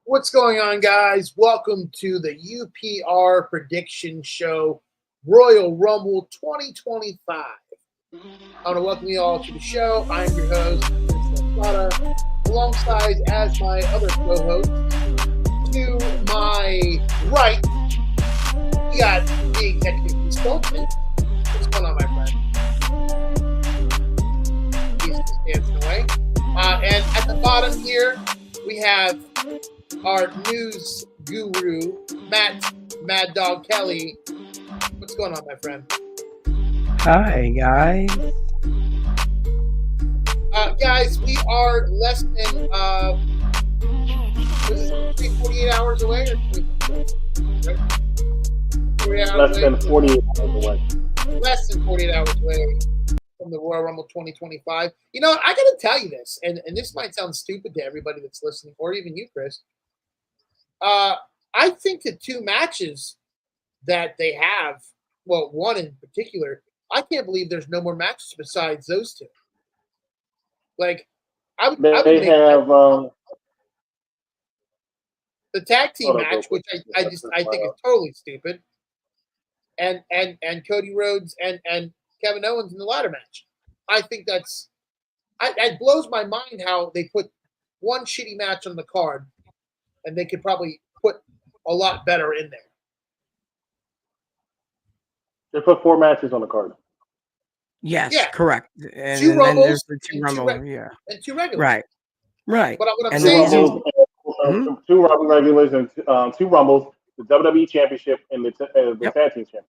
What's going on, guys? Welcome to the UPR prediction show, Royal Rumble 2025. I want to welcome you all to the show. I'm your host, Vincent, alongside as my other co-host. To my right, we got the executive consultant. What's going on, my friend? He's just dancing away. And at the bottom here, we have our news guru, Mad Dog Kelly. What's going on, my friend? Hi, guys. Guys, we are less than 48 hours away, or 48 hours less than 48 hours away. Less than 48 hours away from the Royal Rumble 2025. You know, I got to tell you this, and this might sound stupid to everybody that's listening, or even you, Chris. I think the two matches that they have, well, one in particular, I can't believe there's no more matches besides those two. Like, I would have the tag team match, which I think is totally stupid, and Cody Rhodes and Kevin Owens in the ladder match. I think it blows my mind how they put one shitty match on the card, and they could probably put a lot better in there. They put 4 matches on the card. Yes, correct. And 2 Rumbles, there's the 2 Rumble, and 2 regulars. Right. But what I'm and saying is 2 Rumble regulars and 2 Rumbles, the WWE Championship and the Tag Team Championship.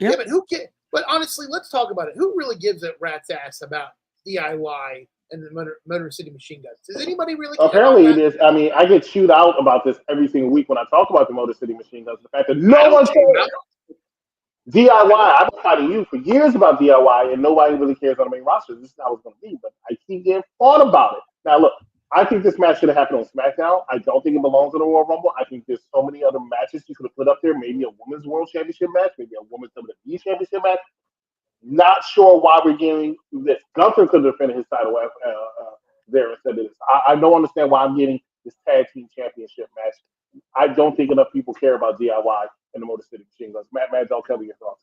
Yep. Yeah, but who can? But honestly, let's talk about it. Who really gives a rat's ass about DIY and the Motor City Machine Guns? Does anybody really care? Apparently it is. I mean, I get chewed out about this every single week when I talk about the Motor City Machine Guns. The fact that no one cares. DIY, I've been fighting you for years about DIY, and nobody really cares on the main roster. This is how it's going to be, but I keep getting fought about it. Now, look, I think this match should have happened on SmackDown. I don't think it belongs in the Royal Rumble. I think there's so many other matches you could have put up there. Maybe a Women's World Championship match, maybe a Women's WWE Championship match. Not sure why we're getting this. Gunther could have defended his title there instead of this. I don't understand why I'm getting this tag team championship match. I don't think enough people care about DIY and the Motor City Machine Guns. Mad Dog, tell me your thoughts.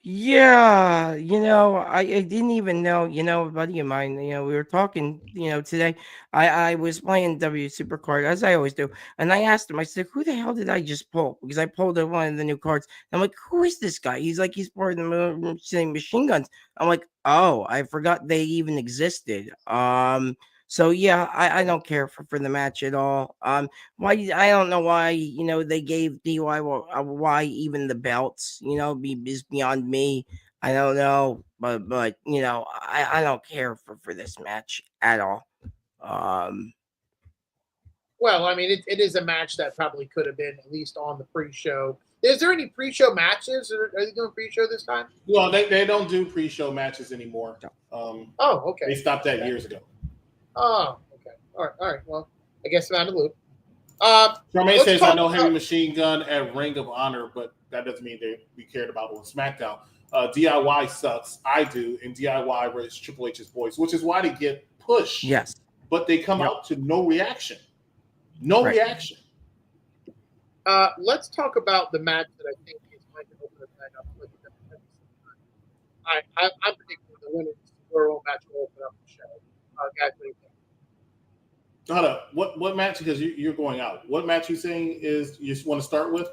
Yeah, I didn't even know, a buddy of mine, we were talking, today. I was playing W Supercard, as I always do, and I asked him, I said, who the hell did I just pull? Because I pulled one of the new cards. I'm like, who is this guy? He's like, he's part of the Motor City Machine Guns. I'm like, oh, I forgot they even existed. So yeah, I don't care for the match at all. Why I don't know why they gave DIY even the belts. Is beyond me. I don't know, but I don't care for this match at all. Well, I mean, it is a match that probably could have been at least on the pre-show. Is there any pre-show matches? Are they doing pre-show this time? Well, they don't do pre-show matches anymore. Okay. They stopped that years ago. Oh, okay. All right. Well, I guess I'm out of the loop. Charmaine says, I know Heavy Machine Gun at Ring of Honor, but that doesn't mean we cared about it on SmackDown. DIY sucks. I do. And DIY was Triple H's voice, which is why they get pushed. Yes. But they come out to no reaction. No reaction. Let's talk about the match that I think is going to open the night up. I'm predicting the women's Royal match will open up the show. Guys, what do you think? Hold up. What match? Because you're going out. What match you saying is you want to start with?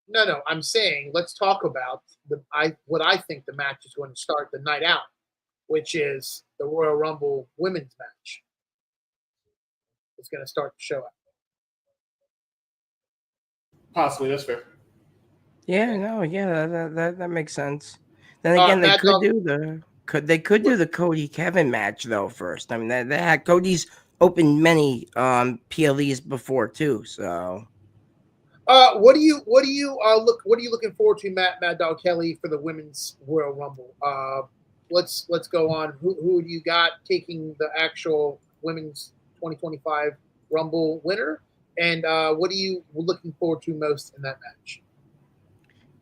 No. I'm saying let's talk about what I think the match is going to start the night out, which is the Royal Rumble women's match. It's going to start the show out. Possibly, that's fair. Yeah, that makes sense. Then again, they could do the Cody Kevin match though first. I mean, they had Cody's opened many PLEs before too. So, what are you looking forward to, Mad Dog Kelly, for the women's Royal Rumble? let's go on. Who do you got taking the actual women's 2025 Rumble winner? And what are you looking forward to most in that match?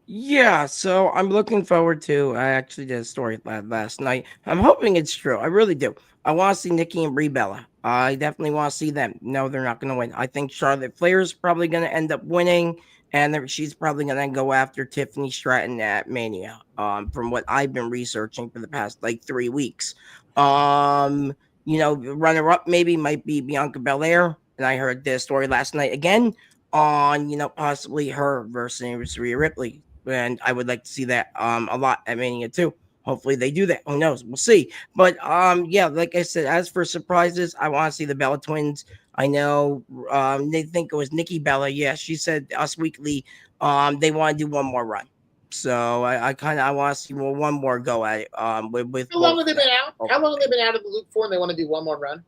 Yeah, so I'm looking forward to. I actually did a story last night. I'm hoping it's true. I really do. I want to see Nikki and Brie Bella. I definitely want to see them. No, they're not going to win. I think Charlotte Flair's probably going to end up winning, and she's probably going to go after Tiffany Stratton at Mania. From what I've been researching for the past like 3 weeks. Runner up maybe might be Bianca Belair, and I heard this story last night again on possibly her versus Rhea Ripley, and I would like to see that a lot at Mania too. Hopefully they do that. Who knows? We'll see. But yeah, like I said, as for surprises, I want to see the Bella twins. I know they think it was Nikki Bella. Yeah, she said Us Weekly they want to do one more run. So I want to see one more go at it. With how long have they been out? How long have they been out of the loop for? And they want to do one more run?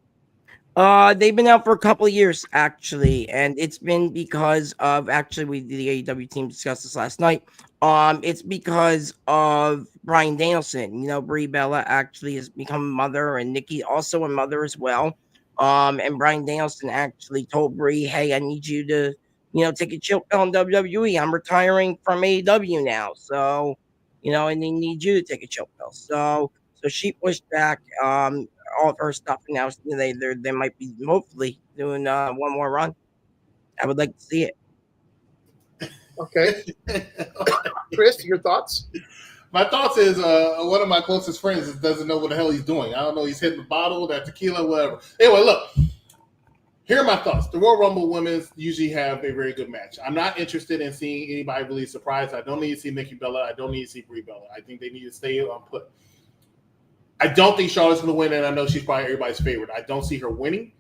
They've been out for a couple of years actually, and it's been because of the AEW team discussed this last night. It's because of Bryan Danielson. Brie Bella actually has become a mother, and Nikki also a mother as well. And Bryan Danielson actually told Brie, "Hey, I need you to, take a chill pill in WWE. I'm retiring from AEW now, so, and they need you to take a chill pill." So she pushed back. All of her stuff, and now they might be hopefully doing one more run. I would like to see it. Okay. Chris, your thoughts? My thoughts is one of my closest friends doesn't know what the hell he's doing. I don't know. He's hitting the bottle, that tequila, whatever. Anyway, look. Here are my thoughts. The Royal Rumble women's usually have a very good match. I'm not interested in seeing anybody really surprised. I don't need to see Nikki Bella. I don't need to see Brie Bella. I think they need to stay on put. I don't think Charlotte's going to win, and I know she's probably everybody's favorite. I don't see her winning.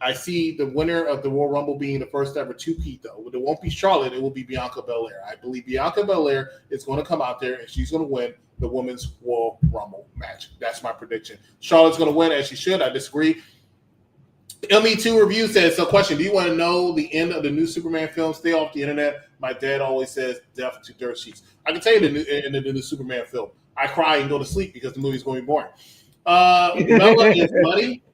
I see the winner of the Royal Rumble being the first ever two-peat, though. It won't be Charlotte. It will be Bianca Belair. I believe Bianca Belair is going to come out there, and she's going to win the Women's Royal Rumble match. That's my prediction. Charlotte's going to win, as she should. I disagree. ME2 Review says, so question, do you want to know the end of the new Superman film? Stay off the internet. My dad always says, death to dirt sheets. I can tell you the end of the new Superman film. I cry and go to sleep because the movie's going to be boring. Mella is money,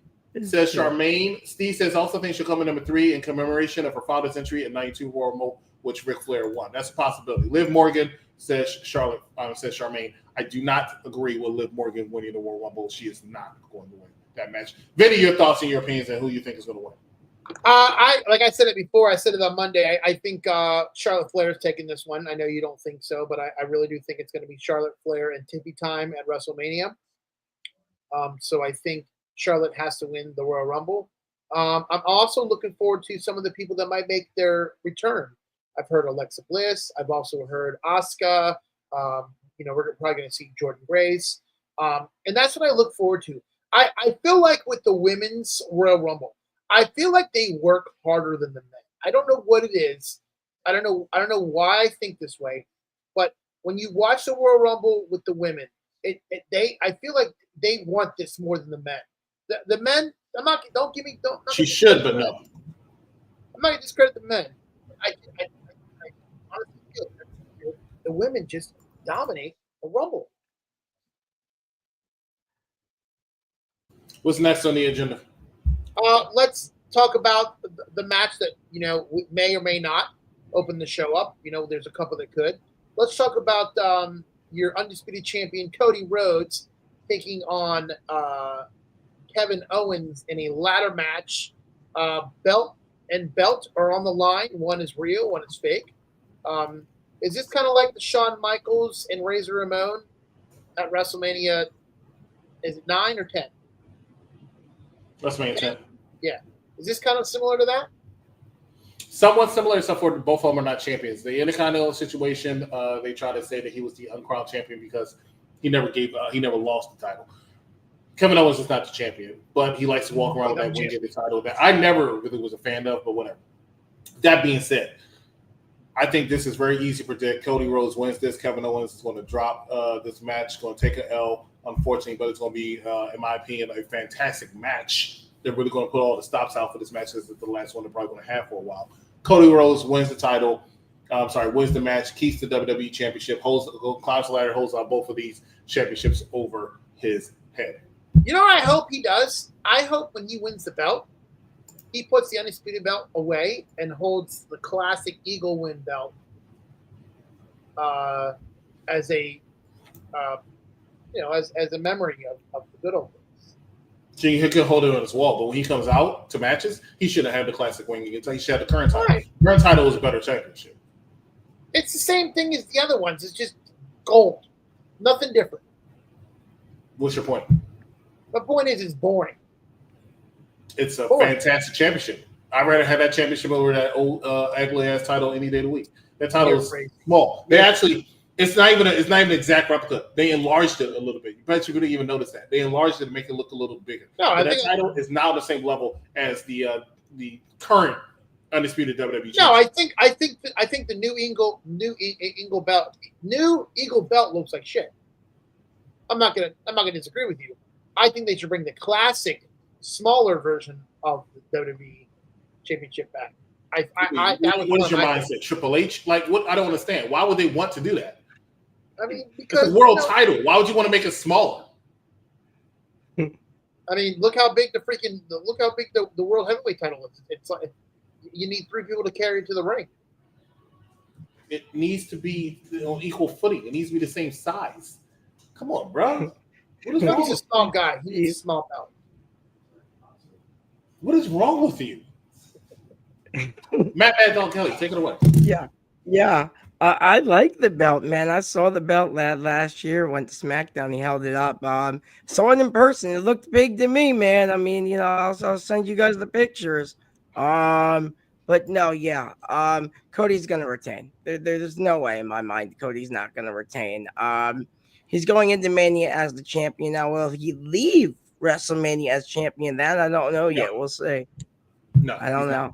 says Charmaine. Steve says also think she'll come in number 3 in commemoration of her father's entry at 92 Royal Rumble, which Ric Flair won. That's a possibility. Liv Morgan says says Charmaine. I do not agree with Liv Morgan winning the Royal Rumble. She is not going to win that match. Vinny, your thoughts and your opinions and who you think is going to win? Like I said it before, I said it on Monday. I think Charlotte Flair is taking this one. I know you don't think so, but I really do think it's going to be Charlotte Flair and Tippy time at WrestleMania. So I think Charlotte has to win the Royal Rumble. I'm also looking forward to some of the people that might make their return. I've heard Alexa Bliss. I've also heard Asuka. We're probably going to see Jordan Grace. And that's what I look forward to. I feel like with the women's Royal Rumble, I feel like they work harder than the men. I don't know what it is. I don't know why I think this way, but when you watch the Royal Rumble with the women, I feel like they want this more than the men. The men, don't. She should, but no. I'm not going to discredit the men. I honestly feel the women just dominate the Rumble. What's next on the agenda? Let's talk about the match that may or may not open the show up. There's a couple that could. Let's talk about your undisputed champion Cody Rhodes taking on Kevin Owens in a ladder match. Belt are on the line. One is real, one is fake. Is this kind of like the Shawn Michaels and Razor Ramon at WrestleMania? Is it 9 or 10? WrestleMania 10. Yeah. Is this kind of similar to that? Somewhat similar, except for both of them are not champions. The Intercontinental situation, they try to say that he was the uncrowned champion because he never lost the title. Kevin Owens is not the champion, but he likes to walk around with that win, get the title. That I never really was a fan of, but whatever. That being said, I think this is very easy to predict. Cody Rhodes wins this. Kevin Owens is going to drop this match, going to take an L, unfortunately, but it's going to be, in my opinion, a fantastic match. They're really going to put all the stops out for this match because it's the last one they're probably going to have for a while. Cody Rhodes wins the title. Wins the match, keeps the WWE Championship, climbs the ladder, holds on both of these championships over his head. You know what I hope he does? I hope when he wins the belt, he puts the undisputed belt away and holds the classic Eagle win belt as a as a memory of the good old days. So he could hold it on his wall, but when he comes out to matches, he should have had the classic win against. He should have the current title. Right. Current title is a better championship. It's the same thing as the other ones. It's just gold. Nothing different. What's your point? My point is, it's boring. It's a fantastic championship. I'd rather have that championship over that old ugly ass title any day of the week. That title is small. They actually, it's not even an exact replica. They enlarged it a little bit. You bet you didn't even notice that. They enlarged it to make it look a little bigger. No, but that title is now the same level as the current undisputed WWE. No, I think the new Eagle belt looks like shit. I'm not gonna disagree with you. I think they should bring the classic, smaller version of the WWE Championship back. What is your mindset? Triple H? Like, what? I don't understand. Why would they want to do that? I mean, because it's a world title. Why would you want to make it smaller? I mean, look how big the world heavyweight title is. It's like you need 3 people to carry it to the ring. It needs to be on equal footing. It needs to be the same size. Come on, bro. He's a small guy. He needs a small belt. What is wrong with you? Matt Dog Kelly, take it away. Yeah. I like the belt, man. I saw the belt last year. Went to SmackDown. He held it up. Saw it in person. It looked big to me, man. I mean, I'll send you guys the pictures. But no, yeah. Cody's gonna retain. There's no way in my mind Cody's not gonna retain. He's going into Mania as the champion. Now, will he leave WrestleMania as champion? That I don't know yet. We'll see. No, I don't know.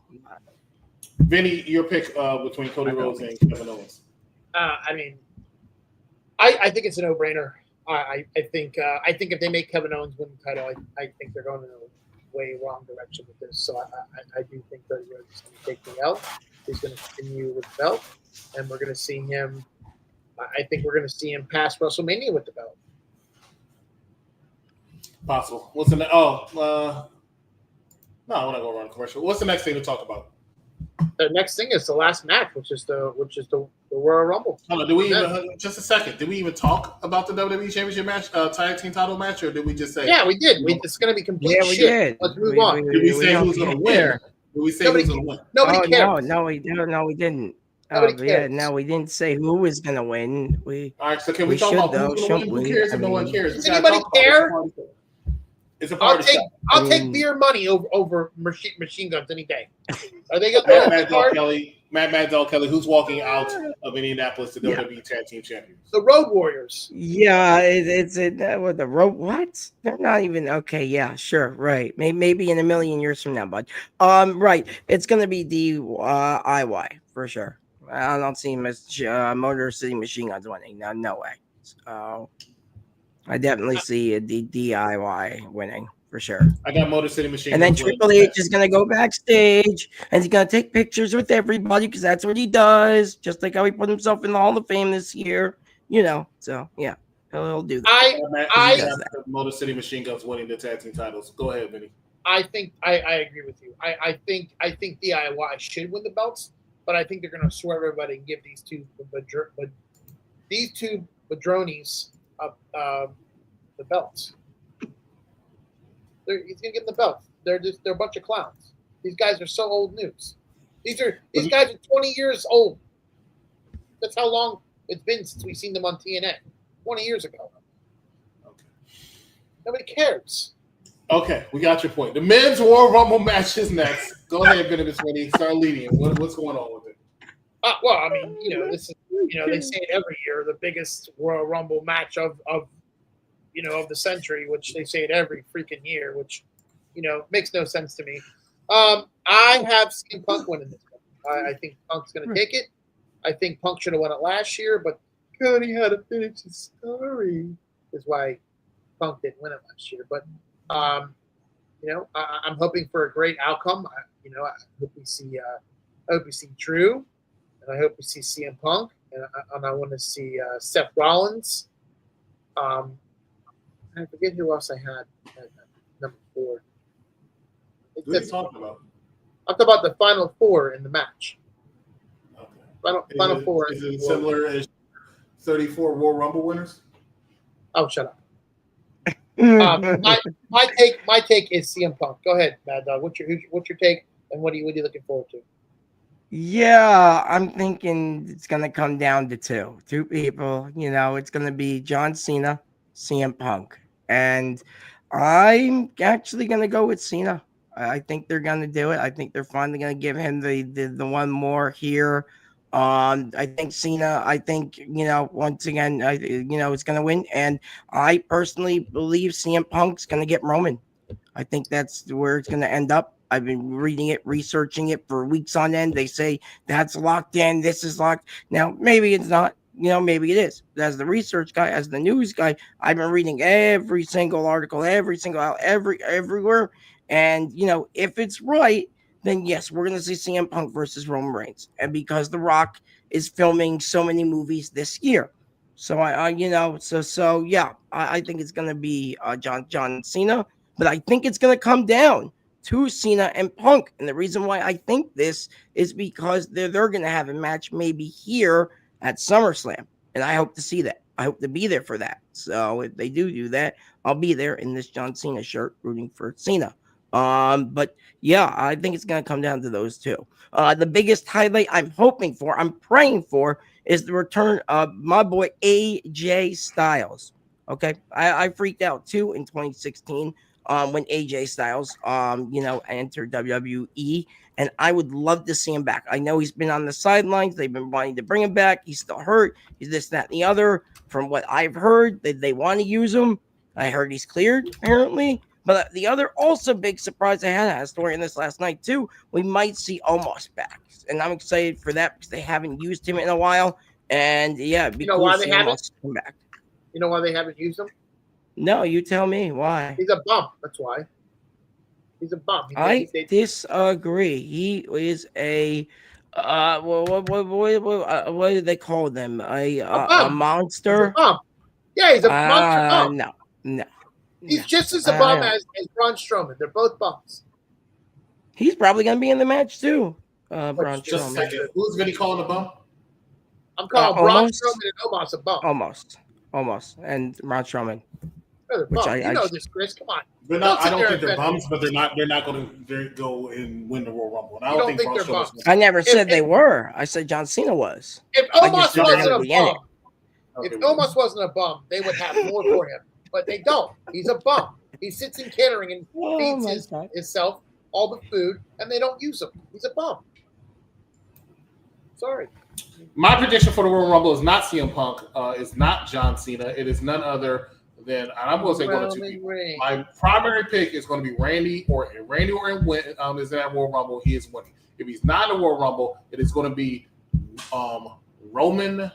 Vinny, your pick between Cody Rhodes and Kevin Owens. I mean, I think it's a no-brainer. I think if they make Kevin Owens win the title, I think they're going in a way wrong direction with this. So I do think Cody Rhodes is going to take the L. He's going to continue with the belt, and we're going to see him. I think we're going to see him pass WrestleMania with the belt. Possible. What's the no? I want to go around commercial. What's the next thing to talk about? The next thing is the last match, which is the Royal Rumble. Hold on, just a second? Did we even talk about the WWE Championship match, tag team title match, or did we just say? Yeah, we did. It's going to be complete shit. Did. Let's move on. Did we say who's going to win? Did we say who's going to win? Nobody cares. No, we didn't. Cares. We didn't say who was going to win. All right, so can we talk about who's going to win? Who cares if no one cares? Does anybody care? It's a party shot. I'll take beer money over machine guns any day. Are they going to Mad Dog Kelly, who's walking out of Indianapolis to WWE Tag Team Champions? The Road Warriors. Yeah, it's with the road. What? They're not even okay. Yeah, sure, right. Maybe in a million years from now, bud. Right. It's gonna be DIY for sure. I don't see Motor City Machine Guns winning. No way. So I definitely see a DIY winning for sure. I got Motor City Machine Guns. And then Triple H is going to go backstage and he's going to take pictures with everybody because that's what he does. Just like how he put himself in the Hall of Fame this year. So yeah, he'll do that. I have Motor City Machine Guns winning the tag team titles. Go ahead, Vinny. I think I agree with you. I think DIY should win the belts, but I think they're going to swear everybody and give these two Badronis the belts. He's gonna give them the belts. They're a bunch of clowns. These guys are so old news. These guys are 20 years old. That's how long it's been since we've seen them on TNA. 20 years ago. Okay. Nobody cares. Okay, we got your point. The men's Royal Rumble match is next. Go ahead, Venomous. Start leading. What's going on with it? Well, I mean, this is they say it every year, the biggest Royal Rumble match of the century, which they say it every freaking year, which makes no sense to me. I have seen Punk winning this one. I think Punk's going to take it. I think Punk should have won it last year, but Cody had to finish his story. Is why Punk didn't win it last year. But I'm hoping for a great outcome. I hope we see Drew, and I hope we see CM Punk, and I want to see Seth Rollins. I forget who else I had at number 4. What are you talking about? I'm talking about the final 4 in the match. Okay. Final 4. Is it similar as 34 Royal Rumble winners? Oh, shut up. My take is CM Punk. Go ahead, Mad Dog. What's your take, and what are you looking forward to? Yeah, I'm thinking it's gonna come down to two people. It's gonna be John Cena, CM Punk, and I'm actually gonna go with Cena. I think they're gonna do it. I think they're finally gonna give him the one more here. I think Cena. I think once again, it's gonna win, and I personally believe CM Punk's gonna get Roman. I think that's where it's going to end up. I've been reading it, researching it for weeks on end. They say that's locked in. This is locked. Now, maybe it's not. Maybe it is. As the research guy, as the news guy, I've been reading every single article, every single out, everywhere. And if it's right, then yes, we're going to see CM Punk versus Roman Reigns, and because The Rock is filming so many movies this year. So I think it's going to be John Cena. But I think it's going to come down to Cena and Punk. And the reason why I think this is because they're going to have a match maybe here at SummerSlam. And I hope to see that. I hope to be there for that. So if they do that, I'll be there in this John Cena shirt rooting for Cena. But yeah, I think it's going to come down to those two. The biggest highlight I'm hoping for, I'm praying for, is the return of my boy AJ Styles. Okay. I freaked out too in 2016. When AJ Styles, entered WWE, and I would love to see him back. I know he's been on the sidelines; they've been wanting to bring him back. He's still hurt. He's this, that, and the other. From what I've heard, they want to use him. I heard he's cleared apparently. But the other also big surprise I had a story in this last night too. We might see Omos back, and I'm excited for that because they haven't used him in a while. And yeah, it'd be cool to see Omos come back. You know why they haven't used him? No, you tell me why. He's a bum. That's why. He's a bum. I disagree. He is a what do they call them? A monster. He's a bum. Yeah, he's a monster bum. No. He's just as a bum as Braun Strowman. They're both bums. He's probably gonna be in the match too. Braun Strowman. Who's Vinny calling a bum? I'm calling Braun Strowman and Omos a bum. Almost, and Braun Strowman. Which you know this, Chris. Come on. I don't think they're bums, but they're not going to go and win the Royal Rumble. And I don't think they're bums. I never said they were. I said John Cena was. If Omos wasn't a bum, if Omos wasn't a bum, they would have more for him. But they don't. He's a bum. He sits in catering and feeds himself all the food, and they don't use him. He's a bum. Sorry. My prediction for the Royal Rumble is not CM Punk. It's not John Cena. It is none other than, and I'm going to say one of two people. My primary pick is going to be Randy Orton. Randy Orton is in that Royal Rumble. He is winning. If he's not in the Royal Rumble, it is going to be Roman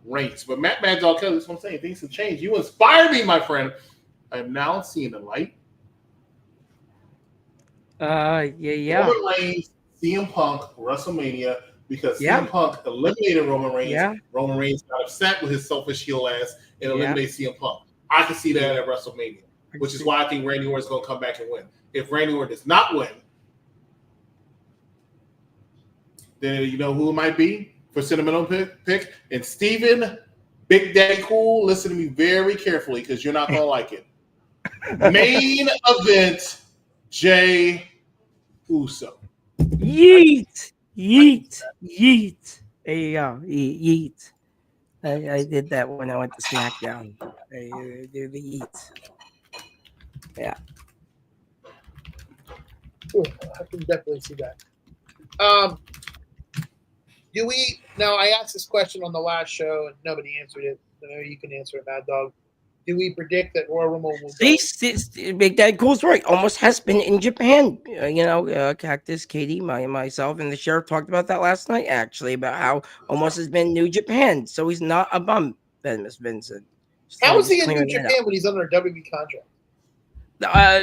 Reigns. But Mad Dog Kelly, that's what I'm saying. Things have changed. You inspire me, my friend. I am now seeing the light. Yeah. Roman Reigns, CM Punk, WrestleMania. Because CM Punk eliminated Roman Reigns. Yeah. Roman Reigns got upset with his selfish heel ass and eliminated CM Punk. I can see that at WrestleMania, which is why I think Randy Orton is going to come back and win. If Randy Orton does not win, then you know who it might be for sentimental pick? And Steven, Big Daddy Cool, listen to me very carefully because you're not going to like it. Main event, Jay Uso. Yeet. There you go. Yeet. I did that when I went to SmackDown. I do the yeet. Yeah. Cool. I can definitely see that. Do we now? I asked this question on the last show and nobody answered it. So maybe you can answer it, Mad Dog. Do we predict that Royal Rumble will go? Big Dad Cool's right. Almost has been in Japan. Cactus, Katie, myself, and the sheriff talked about that last night, actually, about how Almost has been New Japan. So he's not a bum, Miss Vincent. How is he in New Japan when he's under a WWE contract?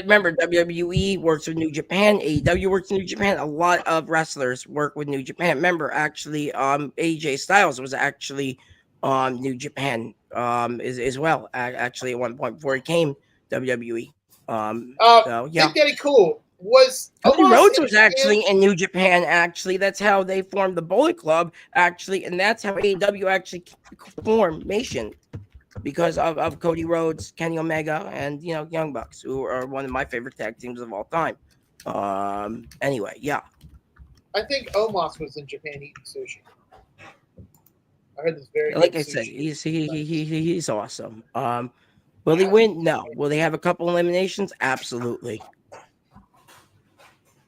Remember, WWE works with New Japan. AEW works with New Japan. A lot of wrestlers work with New Japan. Remember, actually, AJ Styles was actually New Japan as well. Actually, at one point before he came WWE. Big Daddy Cool was Cody Rhodes was actually in New Japan. Actually, that's how they formed the Bullet Club. Actually, and that's how AEW actually formation, because of Cody Rhodes, Kenny Omega, and Young Bucks, who are one of my favorite tag teams of all time. Anyway, yeah. I think Omos was in Japan eating sushi. I heard this very like good I said, sushi. he's awesome. Will he win? No. Will they have a couple eliminations? Absolutely.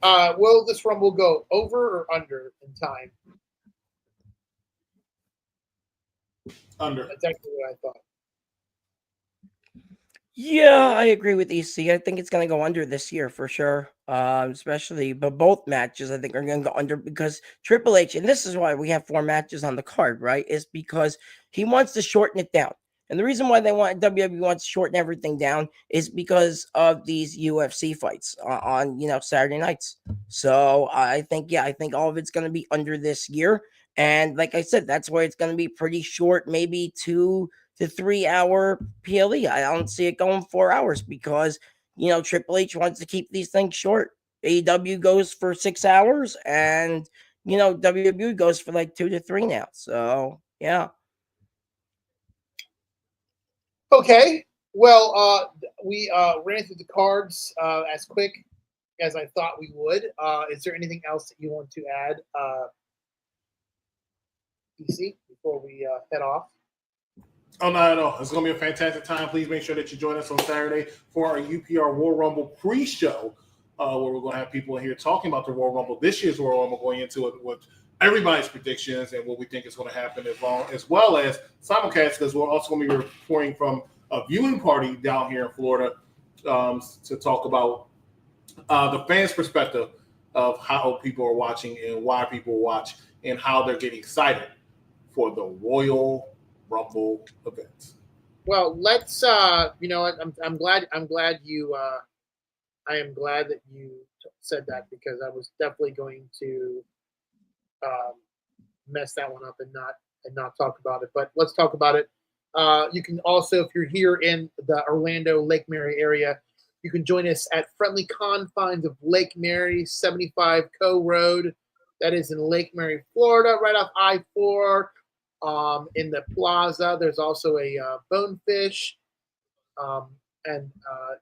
Will this Rumble go over or under in time? Under. That's exactly what I thought. Yeah, I agree with EC. I think it's going to go under this year for sure. Especially, but both matches I think are going to go under, because Triple H, and this is why we have 4 matches on the card, right? Is because he wants to shorten it down. And the reason why WWE wants to shorten everything down is because of these UFC fights on Saturday nights. So I think all of it's going to be under this year. And like I said, that's why it's going to be pretty short, maybe 2 to 3 hour PLE. I don't see it going 4 hours because, Triple H wants to keep these things short. AEW goes for 6 hours, and, WWE goes for like 2 to 3 now. So, yeah. Okay. Well, we ran through the cards as quick as I thought we would. Is there anything else that you want to add, DC, before we head off? Oh, not at all. It's going to be a fantastic time. Please make sure that you join us on Saturday for our UPR Royal Rumble pre-show, where we're going to have people in here talking about the Royal Rumble, this year's Royal Rumble, going into it with everybody's predictions and what we think is going to happen, as well as simulcast, because we're also going to be reporting from a viewing party down here in Florida to talk about the fans' perspective of how people are watching and why people watch and how they're getting excited for the Royal Rumble events. Well, let's I'm glad you I am glad that you said that, because I was definitely going to mess that one up and not talk about it. But let's talk about it. You can also, if you're here in the Orlando Lake Mary area, you can join us at Friendly Confines of Lake Mary, 75 Co Road. That is in Lake Mary, Florida, right off I-4. In the plaza, there's also a Bonefish, and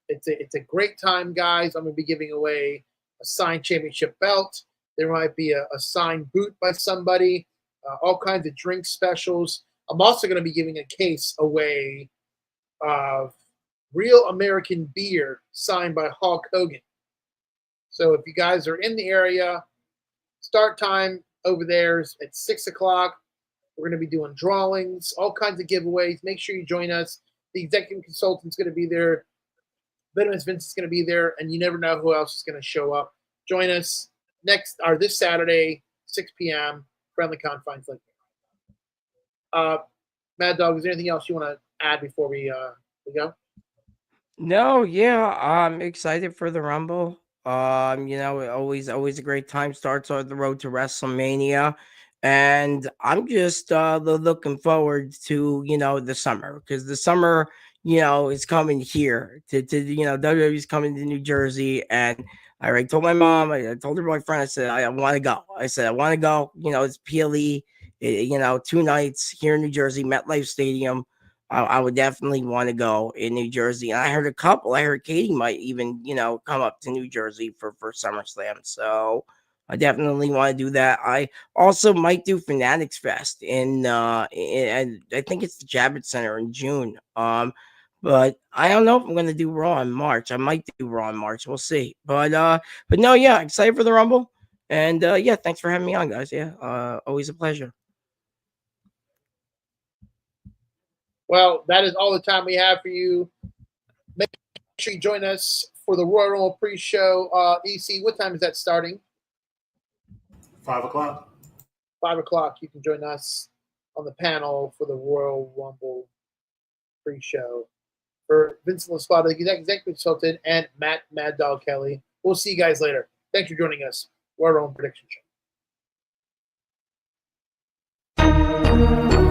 it's a great time, guys. I'm going to be giving away a signed championship belt. There might be a signed boot by somebody, all kinds of drink specials. I'm also going to be giving a case away of Real American beer signed by Hulk Hogan. So if you guys are in the area, start time over there is at 6 o'clock. We're going to be doing drawings, all kinds of giveaways. Make sure you join us. The executive consultant's going to be there. Venomous Vincent's going to be there, and you never know who else is going to show up. Join us this Saturday, 6 p.m., Friendly Confines Lake. Mad Dog, is there anything else you want to add before we go? No, yeah, I'm excited for the Rumble. Always a great time. Starts on the road to WrestleMania. And I'm just looking forward to, the summer, because the summer, is coming here to WWE's coming to New Jersey. And I already told my mom, I told her boyfriend, I said, I want to go. I want to go. It's PLE, 2 nights here in New Jersey, MetLife Stadium. I would definitely want to go in New Jersey. And I heard Katie might even, come up to New Jersey for SummerSlam. So I definitely want to do that. I also might do Fanatics Fest and I think it's the Javits Center in June. But I don't know if I'm going to do Raw in March. I might do Raw in March. We'll see. But no, yeah, excited for the Rumble. And yeah, thanks for having me on, guys. Yeah, always a pleasure. Well, that is all the time we have for you. Make sure you join us for the Royal Rumble pre-show. EC, what time is that starting? 5 o'clock. 5 o'clock. You can join us on the panel for the Royal Rumble pre-show. For Vincent LaSpada, the executive consultant, and Mad Dog Kelly. We'll see you guys later. Thanks for joining us. Royal Rumble Prediction Show.